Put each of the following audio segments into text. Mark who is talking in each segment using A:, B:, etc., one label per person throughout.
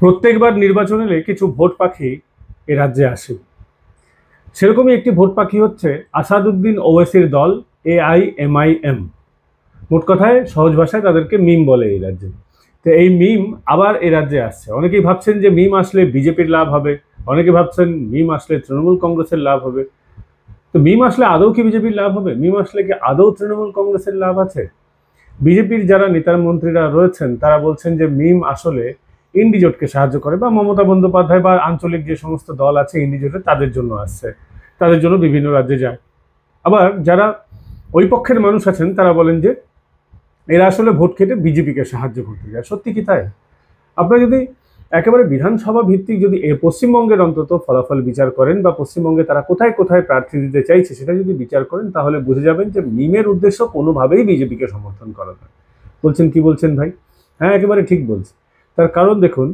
A: প্রত্যেকবার নির্বাচন এলে কিছু ভোট পাখি এ রাজ্যে আসে। সেরকমই একটি ভোট পাখি হচ্ছে আসাদুদ্দিন ওওয়াইসির দল AIMIM। মোট কথায় সহজ ভাষায় তাদেরকে মিম বলে এই রাজ্যে। তো এই মিম আবার এ রাজ্যে আসছে। অনেকেই ভাবছেন যে মিম আসলে বিজেপির লাভ হবে, অনেকে ভাবছেন মিম আসলে তৃণমূল কংগ্রেসের লাভ হবে। তো মিম আসলে আদৌ কি বিজেপির লাভ হবে? মিম আসলে কি আদৌ তৃণমূল কংগ্রেসের লাভ আছে? বিজেপির যারা নেতা মন্ত্রীরা রয়েছেন তারা বলছেন যে মিম আসলে ইন্ডিজোটকে সাহায্য করে, বা মমতা বন্দ্যোপাধ্যায় বা আঞ্চলিক যে সমস্ত দল আছে ইন্ডিজোটে তাদের জন্য আসছে, তাদের জন্য বিভিন্ন রাজ্যে যায়। আবার যারা ওই পক্ষের মানুষ আছেন তারা বলেন যে এরা আসলে ভোট কেটে বিজেপিকে সাহায্য করতে যায়। সত্যি কি তাই? আপনারা যদি একেবারে বিধানসভা ভিত্তিক যদি পশ্চিমবঙ্গের অন্তত ফলাফল বিচার করেন, বা পশ্চিমবঙ্গে তারা কোথায় কোথায় প্রার্থী দিতে চাইছে সেটা যদি বিচার করেন, তাহলে বুঝে যাবেন যে মিমের উদ্দেশ্য কোনোভাবেই বিজেপিকে সমর্থন করা নয়। বলছেন কি বলছেন ভাই? হ্যাঁ, একেবারে ঠিক বলছে। তার কারণ দেখুন,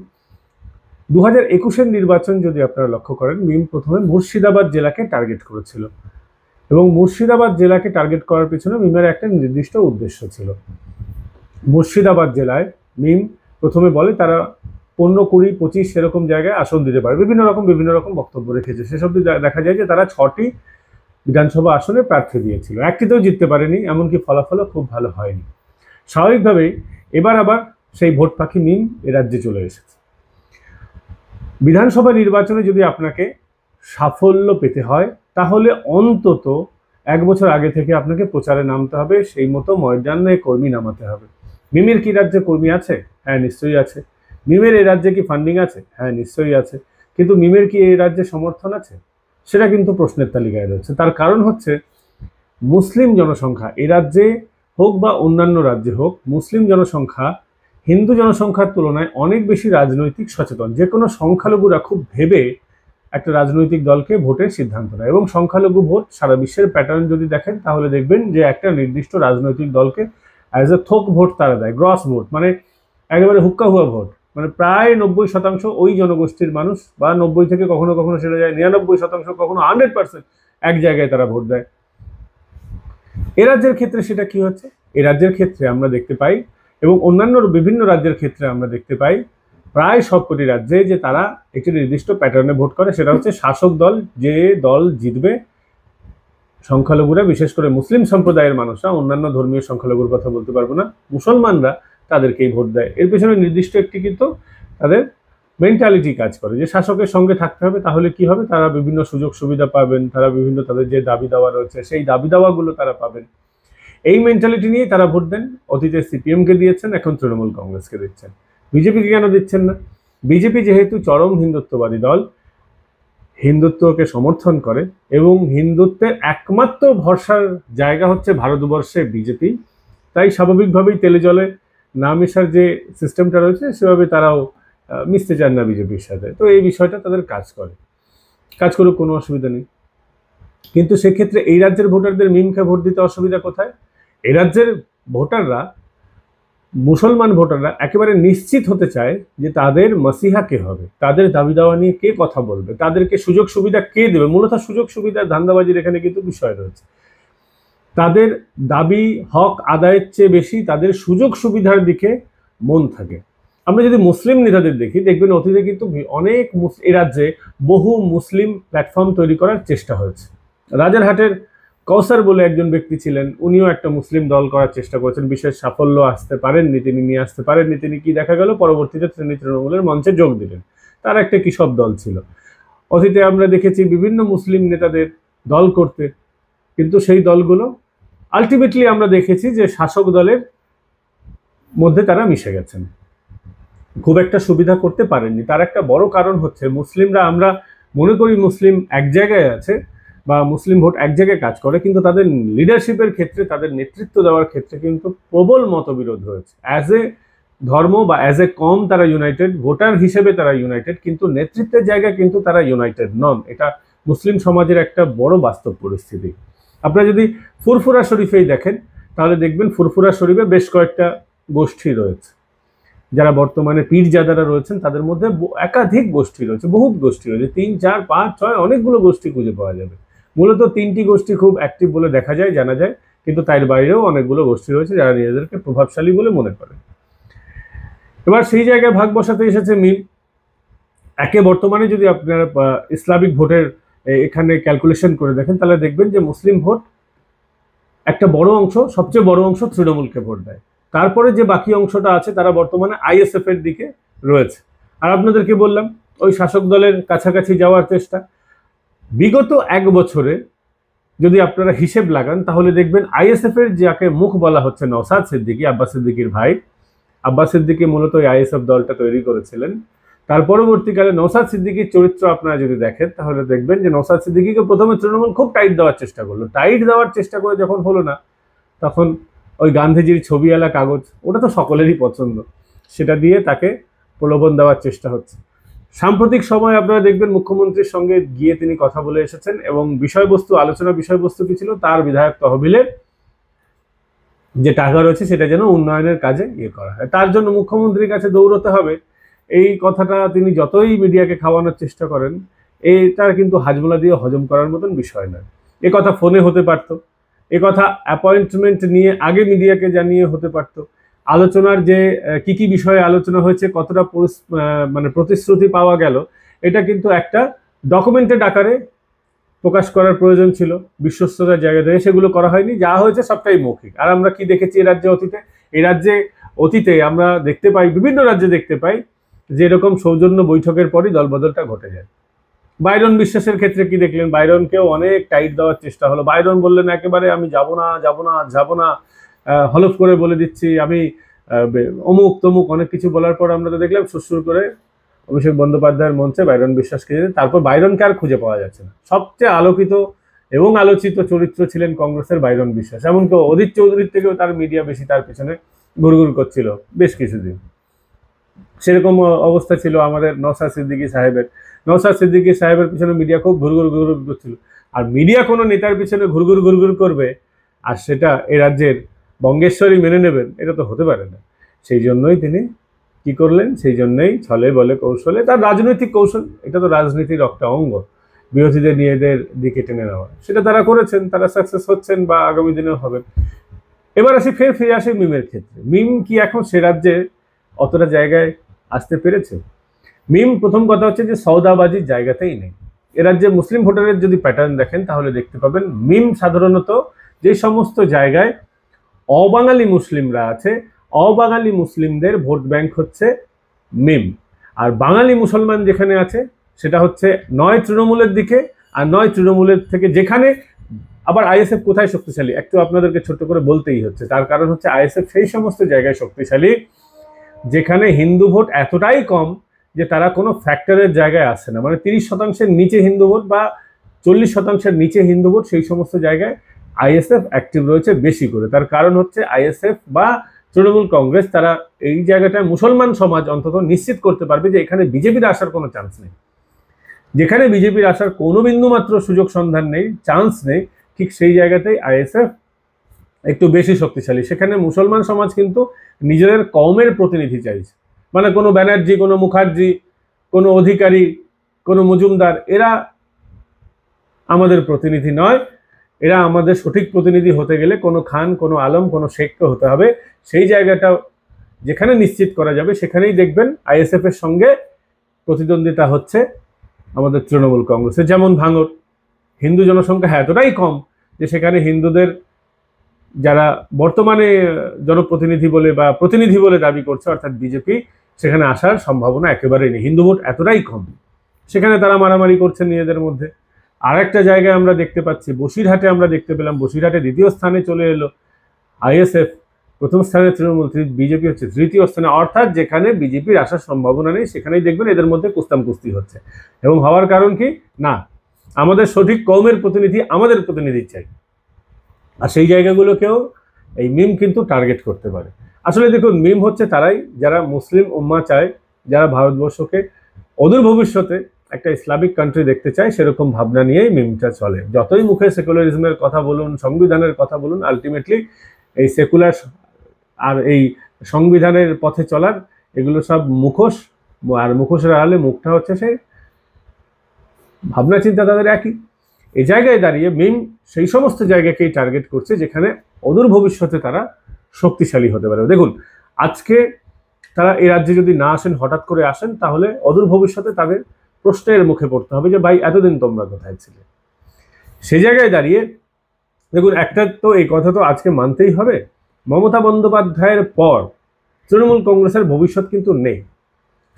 A: 2021-এর নির্বাচন যদি আপনারা লক্ষ্য করেন, মিম প্রথমে মুর্শিদাবাদ জেলাকে টার্গেট করেছিল, এবং মুর্শিদাবাদ জেলাকে টার্গেট করার পিছনে মিমের একটা নির্দিষ্ট উদ্দেশ্য ছিল। মুর্শিদাবাদ জেলায় মিম প্রথমে বলে তারা 15, 20, 25 সেরকম জায়গায় আসন দিতে পারে, বিভিন্ন রকম বক্তব্য রেখেছে। সেসব দেখা যায় যে তারা 6টি বিধানসভা আসনে প্রার্থী দিয়েছিল, একটিতেও জিততে পারেনি, এমনকি ফলাফলও খুব ভালো হয়নি। স্বাভাবিকভাবেই এবার আবার সেই ভোট পাখি মিম এ রাজ্যে চলে এসেছে। বিধানসভা নির্বাচনে যদি আপনাকে সাফল্য পেতে হয় তাহলে অন্তত 1 বছর আগে থেকে আপনাকে প্রচারে নামতে হবে, সেই মতো ময়দানে কর্মী নামাতে হবে। মিমের কি রাজ্যে কর্মী আছে? হ্যাঁ, নিশ্চয়ই আছে। মিমের এই রাজ্যে কি ফান্ডিং আছে? হ্যাঁ, নিশ্চয়ই আছে। কিন্তু মিমের কি এই রাজ্যে সমর্থন আছে? সেটা কিন্তু প্রশ্নের তালিকায় রয়েছে। তার কারণ হচ্ছে মুসলিম জনসংখ্যা এ রাজ্যে হোক বা অন্যান্য রাজ্যে হোক, মুসলিম জনসংখ্যা হিন্দু জনসংখ্যার তুলনায় অনেক বেশি রাজনৈতিক সচেতন। যে কোনো সংখ্যালঘুরা খুব ভেবে একটা রাজনৈতিক দলকে ভোটের সিদ্ধান্ত নেয়, এবং সংখ্যালঘু ভোট সারা বিশ্বের প্যাটার্ন যদি দেখেন তাহলে দেখবেন যে একটা নির্দিষ্ট রাজনৈতিক দলকে অ্যাজ এ থোক ভোট তারা দেয়, গ্রস ভোট, মানে একেবারে হুক্কা হুয়া ভোট। মানে প্রায় 90% ওই জনগোষ্ঠীর মানুষ, বা 90 থেকে কখনো কখনো সেটা যায় 99%, কখনো 100% এক জায়গায় তারা ভোট দেয়। এ রাজ্যের ক্ষেত্রে সেটা কি হচ্ছে? এ রাজ্যের ক্ষেত্রে আমরা দেখতে পাই, এবং অন্যান্য বিভিন্ন রাজ্যের ক্ষেত্রে আমরা দেখতে পাই, প্রায় সবকটি রাজ্যে যে তারা একটি নির্দিষ্ট প্যাটার্নে ভোট করে। সেটা হচ্ছে শাসক দল, যে দল জিতবে, সংখ্যালঘুরা, বিশেষ করে মুসলিম সম্প্রদায়ের মানুষরা, অন্যান্য ধর্মীয় সংখ্যালঘুর কথা বলতে পারবো না, মুসলমানরা তাদেরকেই ভোট দেয়। এর পেছনে নির্দিষ্ট একটি কিন্তু তাদের মেন্টালিটি কাজ করে যে শাসকের সঙ্গে থাকতে হবে, তাহলে কি হবে, তারা বিভিন্ন সুযোগ সুবিধা পাবেন, তারা বিভিন্ন তাদের যে দাবি দাওয়া রয়েছে সেই দাবি দাওয়াগুলো তারা পাবেন। এই মেন্টালিটি নিয়েই তারা ভোট দেন। অতীতে CPM-কে দিয়েছেন, এখন তৃণমূল কংগ্রেসকে দিচ্ছেন। বিজেপিকে কেন দিচ্ছেন না? বিজেপি যেহেতু চরম হিন্দুত্ববাদী দল, হিন্দুত্বকে সমর্থন করে, এবং হিন্দুত্বের একমাত্র ভরসার জায়গা হচ্ছে ভারতবর্ষে বিজেপি, তাই স্বাভাবিকভাবেই তেলে জলে না মেশার যে সিস্টেমটা রয়েছে সেভাবে তারাও মিশতে চান না বিজেপির সাথে। তো এই বিষয়টা তাদের কাজ করুক, কোনো অসুবিধা নেই। কিন্তু সেক্ষেত্রে এই রাজ্যের ভোটারদের মিমকে ভোট দিতে অসুবিধা কোথায়? এই রাজ্যের ভোটাররা, মুসলমান ভোটাররা একেবারে নিশ্চিত হতে চায় যে তাদের মাসিহা কে হবে, তাদের দাবি দাওয়া নিয়ে কে কথা বলবে, তাদেরকে সুযোগ সুবিধা কে দেবে। মূলত সুযোগ সুবিধার ধান্দাবাজির এখানে কিন্তু বিষয় রয়েছে। তাদের দাবি হক আদায়ের চেয়ে বেশি তাদের সুযোগ সুবিধার দিকে মন থাকে। আমরা যদি মুসলিম নেতাদের দেখি, দেখবেন অতীতে কিন্তু অনেক এ রাজ্যে বহু মুসলিম প্ল্যাটফর্ম তৈরি করার চেষ্টা হয়েছে। রাজারহাটের কৌসার বলে একজন ব্যক্তি ছিলেন, উনিও একটা মুসলিম দল করার চেষ্টা করেছেন, বিশেষ সাফল্য আসতে পারেননি, তিনি নিয়ে আসতে পারেননি। তিনি কি দেখা গেল, পরবর্তীতে তিনি তৃণমূলের মঞ্চে যোগ দিলেন। তার একটা কৃষক দল ছিল। অতীতে আমরা দেখেছি বিভিন্ন মুসলিম নেতাদের দল করতে, কিন্তু সেই দলগুলো আলটিমেটলি আমরা দেখেছি যে শাসক দলের মধ্যে তারা মিশে গেছেন, খুব একটা সুবিধা করতে পারেননি। তার একটা বড় কারণ হচ্ছে মুসলিমরা, আমরা মনে করি মুসলিম এক জায়গায় আছে বা মুসলিম ভোট এক জায়গায় কাজ করে, কিন্তু তাদের লিডারশিপের ক্ষেত্রে, তাদের নেতৃত্ব দেওয়ার ক্ষেত্রে কিন্তু প্রবল মতবিরোধ রয়েছে। অ্যাজ এ ধর্ম বা অ্যাজ এ কম তারা ইউনাইটেড, ভোটার হিসেবে তারা ইউনাইটেড, কিন্তু নেতৃত্বের জায়গায় কিন্তু তারা ইউনাইটেড নন। এটা মুসলিম সমাজের একটা বড় বাস্তব পরিস্থিতি। আপনারা যদি ফুরফুরা শরীফেই দেখেন তাহলে দেখবেন ফুরফুরা শরীফে বেশ কয়েকটা গোষ্ঠী রয়েছে। যারা বর্তমানে পীরজাদারা রয়েছেন তাদের মধ্যে একাধিক গোষ্ঠী রয়েছে, বহুত গোষ্ঠী রয়েছে, 3, 4, 5, 6 অনেকগুলো গোষ্ঠী খুঁজে পাওয়া যাবে। মূলত 3টি গোষ্ঠী খুব অ্যাক্টিভ বলে দেখা যায়, জানা যায়, কিন্তু তার বাইরেও অনেকগুলো গোষ্ঠী রয়েছে যারা নিজেদেরকে প্রভাবশালী বলে মনে করে। এবার সেই জায়গায় ভাগ বসাতে এসেছে মিম। একে বর্তমানে যদি আপনারা ইসলামিক ভোটের এখানে ক্যালকুলেশন করে দেখেন, তাহলে দেখবেন যে মুসলিম ভোট একটা বড় অংশ, সবচেয়ে বড় অংশ তৃণমূলকে ভোট দেয়। তারপরে যে বাকি অংশটা আছে তারা বর্তমানে আইএসএফ এর দিকে রয়েছে। আর আপনাদেরকে বললাম ওই শাসক দলের কাছাকাছি যাওয়ার চেষ্টা। বিগত এক বছরে যদি আপনারা হিসেব লাগান তাহলে দেখবেন আইএসএফ এর যাকে মুখ বলা হচ্ছে নওশাদ সিদ্দিকী, আব্বাস সিদ্দিকীর ভাই, আব্বাস সিদ্দিকী মূলত এই আইএসএফ দলটা তৈরি করেছিলেন। তার পরবর্তীকালে নওশাদ সিদ্দিকীর চরিত্র আপনারা যদি দেখেন তাহলে দেখবেন যে নওশাদ সিদ্দিকীকে প্রথমে তৃণমূল খুব টাইট দেওয়ার চেষ্টা করলো। টাইট দেওয়ার চেষ্টা করে যখন হলো না, তখন ওই গান্ধীজির ছবিওয়ালা কাগজ, ওটা তো সকলেরই পছন্দ, সেটা দিয়ে তাকে প্রলোভন দেওয়ার চেষ্টা হচ্ছে। সাম্প্রতিক সময় আপনারা দেখবেন মুখ্যমন্ত্রীর সঙ্গে গিয়ে তিনি কথা বলে এসেছেন এবং বিষয়বস্তু, আলোচনা বিষয়বস্তু কি ছিল, তার বিধায়ক তহবিলের যে টাকা রয়েছে সেটা যেন উন্নয়নের কাজে করা হয়, তার জন্য মুখ্যমন্ত্রীর কাছে দৌড়তে হবে। এই কথাটা তিনি যতই মিডিয়াকে খাওয়ানোর চেষ্টা করেন, এটা কিন্তু হাজমোলা দিয়ে হজম করার মতন বিষয় নয়। এ কথা ফোনে হতে পারত, এ কথা অ্যাপয়েন্টমেন্ট নিয়ে আগে মিডিয়াকে জানিয়ে হতে পারত। আলোচনার যে কি বিষয়ে আলোচনা হয়েছে, কতটা মানে প্রতিশ্রুতি পাওয়া গেল, এটা কিন্তু একটা ডকুমেন্টেড আকারে প্রকাশ করার প্রয়োজন ছিল বিশ্বস্ততার জায়গা থেকে। সেগুলো করা হয়নি, যা হয়েছে সবটাই মৌখিক। আর আমরা কি দেখেছি এই রাজ্যে অতীতে? এই রাজ্যে অতীতে আমরা দেখতে পাই, বিভিন্ন রাজ্যে দেখতে পাই যে এরকম সৌজন্য বৈঠকের পরই দলবদলটা ঘটে যায়। বাইরন বিশ্বাসের ক্ষেত্রে কি দেখলেন? বাইরনকেও অনেক টাইট দেওয়ার চেষ্টা হলো। বাইরন বললেন একেবারে আমি যাব না, হলফ করে বলে দিচ্ছি আমি অমুক তমুক, অনেক কিছু বলার পর আমরা তো দেখলাম সুরসুর করে অভিষেক বন্দ্যোপাধ্যায়ের মঞ্চে বাইরন বিশ্বাসকে যেতে, তারপর বাইরনকে আর খুঁজে পাওয়া যাচ্ছে না। সবচেয়ে আলোকিত এবং আলোচিত চরিত্র ছিলেন কংগ্রেসের বাইরন বিশ্বাস। এমনকি অধীর চৌধুরীর থেকেও তার মিডিয়া বেশি তার পেছনে ঘুরঘুর করছিল বেশ কিছুদিন। সেরকম অবস্থা ছিল আমাদের নওশাদ সিদ্দিকী সাহেবের। নওশাদ সিদ্দিকী সাহেবের পিছনে মিডিয়া খুব ঘুরঘুর করছিল। আর মিডিয়া কোনো নেতার পিছনে ঘুরঘুর করবে আর সেটা এ রাজ্যের বঙ্গেশ্বরী মেনে নেবেন, এটা তো হতে পারে না। সেই জন্যই তিনি কি করলেন? সেই জন্যই ছলে বলে কৌশলে, তার রাজনৈতিক কৌশল, এটা তো রাজনীতির একটা অঙ্গ, বিরোধীদের নিয়ে এদের দিকে টেনে নেওয়া, সেটা তারা করেছেন, তারা সাকসেস হচ্ছেন বা আগামী দিনেও হবেন। এবার ফিরে আসি মিমের ক্ষেত্রে। মিম কি এখন সে রাজ্যে অতটা জায়গায় আসতে পেরেছে? মিম প্রথম কথা হচ্ছে যে সওদাবাজির জায়গাতেই নেই। এ রাজ্যে মুসলিম ভোটারের যদি প্যাটার্ন দেখেন তাহলে দেখতে পাবেন মিম সাধারণত যে সমস্ত জায়গায় অবাঙালি মুসলিমরা আছে, অবাঙালি মুসলিমদের ভোট ব্যাংক হচ্ছে মিম। আর বাঙালি মুসলমান যেখানে আছে সেটা হচ্ছে নয় তৃণমূলের দিকে, আর নয় তৃণমূলের থেকে যেখানে আবার আইএসএফ কোথায় শক্তিশালী একটু আপনাদেরকে ছোট্ট করে বলতেই হচ্ছে। তার কারণ হচ্ছে আইএসএফ সেই সমস্ত জায়গায় শক্তিশালী যেখানে হিন্দু ভোট এতটাই কম যে তারা কোনো ফ্যাক্টরের জায়গায় আসে না, মানে 30% নিচে হিন্দু ভোট বা 40% নিচে হিন্দু ভোট, সেই সমস্ত জায়গায় আইএসএফ অ্যাক্টিভ রয়েছে বেশি করে। তার কারণ হচ্ছে আইএসএফ বা তৃণমূল কংগ্রেস তারা এই জায়গাটায় মুসলমান সমাজ অন্তত নিশ্চিত করতে পারবে যে এখানে বিজেপির আসার কোনো চান্স নেই। যেখানে বিজেপির আসার কোনো বিন্দুমাত্র সুযোগ সন্ধান নেই, চান্স নেই, ঠিক সেই জায়গাতেই আইএসএফ একটু বেশি শক্তিশালী। সেখানে মুসলমান সমাজ কিন্তু নিজেদের কওমের প্রতিনিধি চাইছে, মানে কোনো ব্যানার্জি, কোনো মুখার্জি, কোনো অধিকারী, কোনো মজুমদার, এরা আমাদের প্রতিনিধি নয়। এরা আমাদের সঠিক প্রতিনিধি হতে গেলে কোনো খান, কোনো আলম, কোনো শেখকে হতে হবে। সেই জায়গাটা যেখানে নিশ্চিত করা যাবে সেখানেই দেখবেন আইএসএফ এর সঙ্গে প্রতিদ্বন্দ্বিতা হচ্ছে আমাদের তৃণমূল কংগ্রেসের। যেমন ভাঙড়, হিন্দু জনসংখ্যা এতটাই কম যে সেখানে হিন্দুদের যারা বর্তমানে জনপ্রতিনিধি বলে বা প্রতিনিধি বলে দাবি করছে অর্থাৎ বিজেপি, সেখানে আসার সম্ভাবনা একেবারেই নেই। হিন্দু ভোট এতটাই কম, সেখানে তারা মারামারি করছে নিজেদের মধ্যে। আর একটা জায়গায় আমরা দেখতে পাচ্ছি, বসিরহাটে আমরা দেখতে পেলাম, বসিরহাটে দ্বিতীয় স্থানে চলে এলো আইএসএফ, প্রথম স্থানে তৃণমূল, বিজেপি হচ্ছে তৃতীয় স্থানে। অর্থাৎ যেখানে বিজেপির আসার সম্ভাবনা নেই সেখানেই দেখবেন এদের মধ্যে কুস্তাম কুস্তি হচ্ছে। এবং হওয়ার কারণ কি না, আমাদের সঠিক কওমের প্রতিনিধি, আমাদের প্রতিনিধি চাই। আর সেই জায়গাগুলোকেও এই মিম কিন্তু টার্গেট করতে পারে। আসলে দেখুন, মিম হচ্ছে তারাই যারা মুসলিম উম্মা চায়, যারা ভারতবর্ষকে অদূর ভবিষ্যতে একটা ইসলামিক কান্ট্রি দেখতে চায়, সেরকম ভাবনা নিয়েই মিমটা চলে। যতই মুখে সেকুলারিজমের কথা বলুন, সংবিধানের কথা বলুন, আলটিমেটলি এই সেকুলার আর এই সংবিধানের পথে চলার এগুলো সব মুখোশ, আর মুখোশের আড়ালে মুখটা হচ্ছে সেই ভাবনা চিন্তা তাদের একই। এই জায়গায় দাঁড়িয়ে মিম সেই সমস্ত জায়গাকেই টার্গেট করছে যেখানে অদূর ভবিষ্যতে তারা শক্তিশালী হতে পারে। দেখুন, আজকে তারা এই রাজ্যে যদি না আসেন, হঠাৎ করে আসেন, তাহলে অদূর ভবিষ্যতে তাদের প্রশ্নের মুখে পড়তে হবে যে ভাই এতদিন তোমরা কোথায় ছিলে। সেই জায়গায় দাঁড়িয়ে দেখুন, একটা তো এই কথা তো আজকে মানতেই হবে, মমতা বন্দ্যোপাধ্যায়ের পর তৃণমূল কংগ্রেসের ভবিষ্যৎ কিন্তু নেই।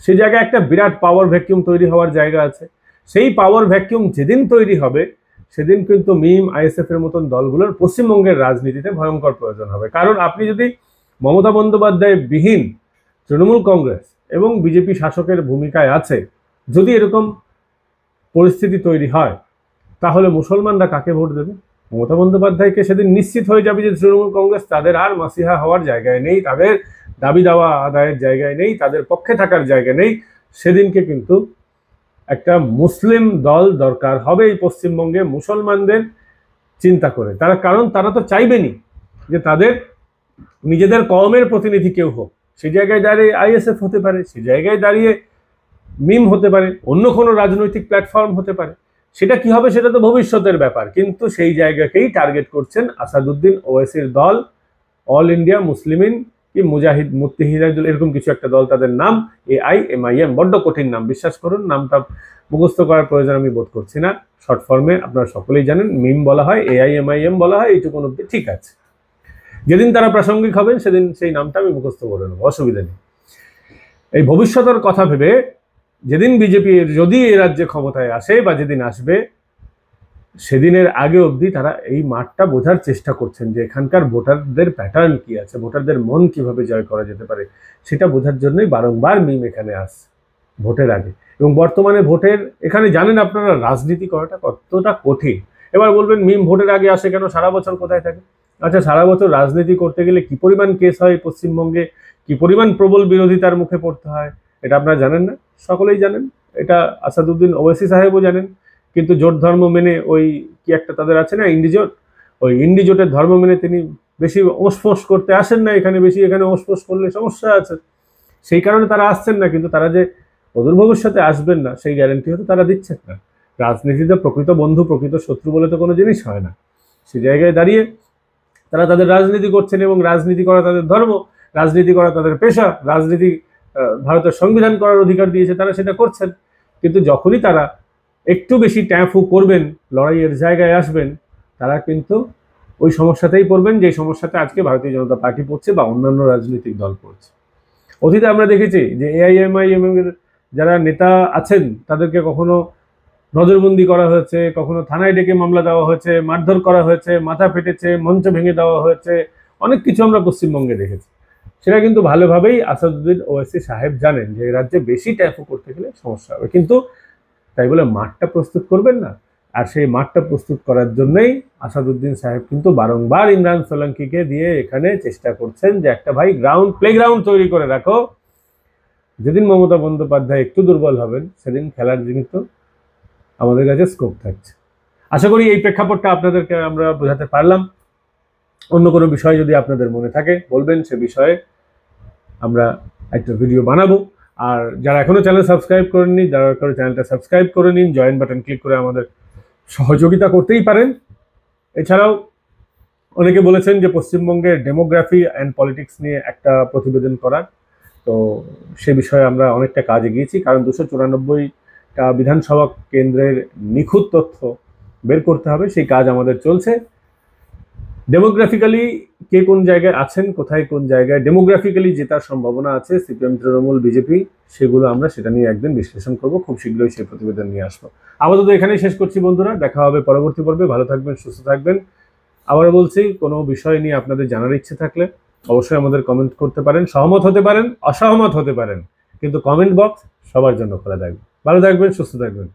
A: সেই জায়গায় একটা বিরাট পাওয়ার ভ্যাকিউম তৈরি হওয়ার জায়গা আছে। সেই পাওয়ার ভ্যাকিউম যেদিন তৈরি হবে, সেদিন কিন্তু মিম, আইএসএফ এর মতন দলগুলোর পশ্চিমবঙ্গের রাজনীতিতে ভয়ঙ্কর প্রয়োজন হবে। কারণ আপনি যদি মমতা বন্দ্যোপাধ্যায় বিহীন তৃণমূল কংগ্রেস এবং বিজেপি শাসকের ভূমিকায় আছে, যদি এরকম পরিস্থিতি তৈরি হয়, তাহলে মুসলমানরা কাকে ভোট দেবে? মমতা বন্দ্যোপাধ্যায়কে সেদিন নিশ্চিত হয়ে যাবে যে তৃণমূল কংগ্রেস তাদের আর মাসিহা হওয়ার জায়গায় নেই, তাদের দাবি দাওয়া আদায়ের জায়গায় নেই, তাদের পক্ষে থাকার জায়গা নেই। সেদিনকে কিন্তু একটা মুসলিম দল দরকার হবে এই পশ্চিমবঙ্গে মুসলমানদের চিন্তা করে। কারণ তারা তো চাইবেনই যে তাদের নিজেদের কওমের প্রতিনিধি কেউ হোক। সেই জায়গায় দাঁড়িয়ে আইএসএফ হতে পারে, সেই জায়গায় দাঁড়িয়ে মিম হতে পারে, অন্য কোনো রাজনৈতিক প্ল্যাটফর্ম হতে পারে। সেটা কি হবে সেটা তো ভবিষ্যতের ব্যাপার, কিন্তু সেই জায়গাকেই টার্গেট করছেন আসাদুদ্দিন ওওয়াইসির দল, অল ইন্ডিয়া মুসলিমিন কি মুজাহিদ মুত্তাহিদুল, এরকম কিছু একটা দল, তাদের নাম AIMIM। বড্ড কঠিন নাম, বিশ্বাস করুন, নামটা মুখস্থ করার প্রয়োজন আমি বোধ করছি না। শর্ট ফর্মে আপনারা সকলেই জানেন, মিম বলা হয়, AIMIM বলা হয়, এইটুকু অব্দি ঠিক আছে। যেদিন তারা প্রাসঙ্গিক হবেন সেদিন সেই নামটা আমি মুখস্থ করে নেবো, অসুবিধা নেই। এই ভবিষ্যতের কথা ভেবে যেদিন বিজেপি যদি এ রাজ্যে ক্ষমতায় আসে বা যেদিন আসবে, সেদিনের আগে অবধি তারা এই মাঠটা বোঝার চেষ্টা করছেন যে এখানকার ভোটারদের প্যাটার্ন কি আছে, ভোটারদের মন কিভাবে জয় করা যেতে পারে, সেটা বোঝার জন্যই বারংবার মিম এখানে আসছে ভোটের আগে। এবং বর্তমানে ভোটের এখানে জানেন আপনারা রাজনীতি করাটা কতটা কঠিন। এবার বলবেন মিম ভোটের আগে আসে কেন, সারা বছর কোথায় থাকে? আচ্ছা, সারা বছর রাজনীতি করতে গেলে কি পরিমাণ কেস হয় পশ্চিমবঙ্গে, কি পরিমাণ প্রবল বিরোধিতার মুখে পড়তে হয়, এটা আপনারা জানেন না? সকলেই জানেন, এটা আসাদুদ্দিন ওওয়াইসি সাহেবও জানেন। কিন্তু জোট ধর্ম মেনে, ওই কি একটা তাদের আছে না, ইন্ডিজোট, ওই ইন্ডিজোটের ধর্ম মেনে তিনি বেশি ওসফোস করতে আসেন না এখানে। বেশি এখানে ওসফোস করলে সমস্যা আছে, সেই কারণে তারা আসছেন না। কিন্তু তারা যে অদূর ভবিষ্যতে আসবেন না, সেই গ্যারান্টি হয়তো তারা দিচ্ছেন না। রাজনীতিতে প্রকৃত বন্ধু প্রকৃত শত্রু বলে তো কোনো জিনিস হয় না। সেই জায়গায় দাঁড়িয়ে তারা তাদের রাজনীতি করছেন, এবং রাজনীতি করা তাদের ধর্ম, রাজনীতি করা তাদের পেশা, রাজনীতি ভারতের সংবিধান করার অধিকার দিয়েছে, তারা সেটা করছেন। কিন্তু যখনই তারা একটু বেশি ট্যাফু করবেন, লড়াইয়ের জায়গায় আসবেন, তারা কিন্তু ওই সমস্যাতেই পড়বেন, যে সমস্যাতে আজকে ভারতীয় জনতা পার্টি পড়ছে বা অন্যান্য রাজনৈতিক দল পড়ছে। অতীতে আমরা দেখেছি যে AIMIM এর যারা নেতা আছেন তাদেরকে কখনো নজরবন্দি করা হয়েছে, কখনো থানায় ডেকে মামলা দেওয়া হয়েছে, মারধর করা হয়েছে, মাথা ফেটেছে, মঞ্চ ভেঙে দেওয়া হয়েছে, অনেক কিছু আমরা পশ্চিমবঙ্গে দেখেছি। সেটা কিন্তু ভালোভাবেই আসাদুদ্দিন ওওয়াইসি সাহেব জানেন যে এই রাজ্যে বেশি ট্যাফু করতে গেলে সমস্যা হবে। কিন্তু তাই বলে মাঠটা প্রস্তুত করবেন না। আর সেই মাঠটা প্রস্তুত করার জন্যই আসাদুদ্দিন সাহেব কিন্তু বারংবার ইমরান সোলাঙ্কিকে দিয়ে এখানে চেষ্টা করছেন যে একটা ভাই প্লেগ্রাউন্ড তৈরি করে রাখো। যেদিন মমতা বন্দ্যোপাধ্যায় একটু দুর্বল হবেন, সেদিন খেলার কিন্তু আমাদের কাছে স্কোপ থাকছে। আশা করি এই প্রেক্ষাপটটা আপনাদেরকে আমরা বোঝাতে পারলাম। অন্য কোনো বিষয় যদি আপনাদের মনে থাকে বলবেন, সে বিষয়ে আমরা একটা ভিডিও বানাবো। আর যারা এখনো চ্যানেল সাবস্ক্রাইব করেননি, দয়া করে চ্যানেলটা সাবস্ক্রাইব করে নিন, জয়েন বাটন ক্লিক করে আমাদের সহযোগিতা করতেই পারেন। এছাড়াও অনেকে বলেছেন যে পশ্চিমবঙ্গের ডেমোগ্রাফি অ্যান্ড পলিটিক্স নিয়ে একটা প্রতিবেদন করার, তো সে বিষয়ে আমরা অনেকটা কাজ এগিয়েছি। কারণ 294টা বিধানসভা কেন্দ্রের নিখুঁত তথ্য বের করতে হবে, সেই কাজ আমাদের চলছে। ডেমোগ্রাফিক্যালি কে কোন জায়গায় আছেন, কোথায় কোন জায়গায় ডেমোগ্রাফিক্যালি জেতার সম্ভাবনা আছে সিপিএম, তৃণমূল, বিজেপি, সেগুলো আমরা সেটা নিয়ে একদিন বিশ্লেষণ করব। খুব শীঘ্রই সেই প্রতিবেদন নিয়ে আসবো। আপাতত এখানেই শেষ করছি বন্ধুরা, দেখা হবে পরবর্তী পর্বে। ভালো থাকবেন, সুস্থ থাকবেন। আবারও বলছি, কোনো বিষয় নিয়ে আপনাদের জানার ইচ্ছে থাকলে অবশ্যই আমাদের কমেন্ট করতে পারেন। সহমত হতে পারেন, অসহমত হতে পারেন, কিন্তু কমেন্ট বক্স সবার জন্য খোলা থাকবে। ভালো থাকবেন, সুস্থ থাকবেন।